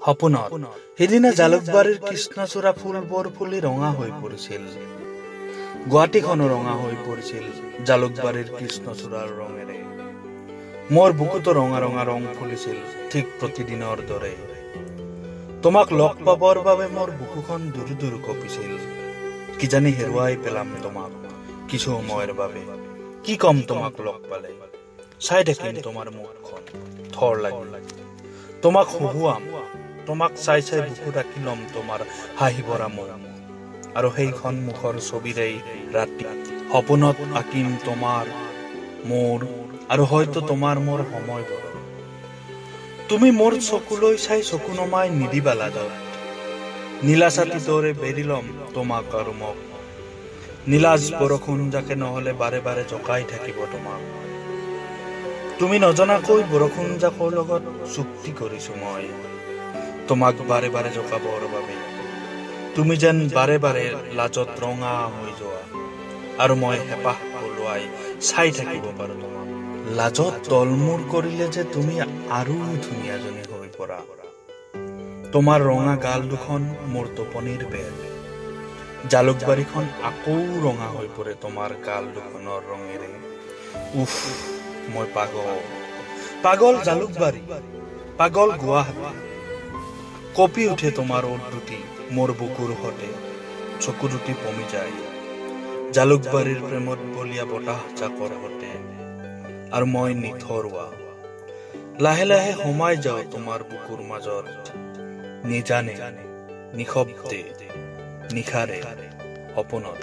সপোনত সেইদিনা জালুকবাৰীৰ কৃষ্ণচূড়া ফুলবোৰ ফুলি ৰঙা হৈ পৰিছিল। গুৱাহাটীখনো ৰঙা হৈ পৰিছিল জালুকবাৰীৰ কৃষ্ণচূড়াৰ ৰঙেৰে। মোৰ বুকুতো ৰঙা ৰঙা ৰং ফুলিছিল ঠিক প্ৰতিদিনৰ দৰে। তোমাক লগ পাবৰ বাবে মোৰ বুকুখন দুৰু দুৰু কঁপিছিল। কিজানি হেৰুৱাই পেলাম তোমাক কিছু সময়ৰ বাবে। কি কম তোমাক লগ পালে, চাই থাকিম তোমাৰ মুখখন থৰ লাগি। তোমাক হুহুৱাম, তোমাক চাই চাই বুকু ৰাখি ল'ম তোমাৰ হাঁহি ভৰা মুখ। আৰু সেইখন মুখৰ ছবিৰেই ৰাতি সপোনত আঁকিম তোমাৰ মোৰ আৰু হয়তো তোমাৰ মোৰ সময়বোৰ। তুমি মোৰ চকুলৈ চাই চকু নমাই নিদিবা লাজত। নীলা ছাতিৰ দৰে বেৰি ল'ম তোমাক আৰু মোক। নীলাজ বৰষুণ যাকে নহলে বাৰে বাৰে জকাই থাকিব তোমাক। তুমি নজনাকৈ বৰষুণ জাকৰ লগত চুক্তি কৰিছো মই তোমাক বাৰে বাৰে জকাবৰ বাবে। তুমি যেন বাৰে বাৰে লাজত ৰঙা হৈ যোৱা আৰু মই হেঁপাহ পলুৱাই চাই থাকিব পাৰো তোমাক। লাজত তলমূৰ কৰিলে যে তুমি আৰু ধুনীয়াজনী হৈ পৰা। তোমাৰ ৰঙা গাল দুখন মোৰ টোপনিৰ বেৰ। জালুকবাৰীখন আকৌ ৰঙা হৈ পৰে তোমাৰ গাল দুখনৰ ৰঙেৰে। উফ, মই পাগল জালুকবাৰী, পাগল গুৱাহাটী। কঁপি উঠে তোমাৰ ওঠ দুটি মোৰ বুকুৰ সতে, চকু দুটি পমি যায় জালুকবাৰীৰ প্ৰেমত বলীয়া বতাহ জাকৰ সতে। আৰু মই নিথৰুৱা লাহে লাহে সোমাই যাওঁ তোমাৰ বুকুৰ মাজত, নিজানে নিশব্দে নিশাৰে সপোনত।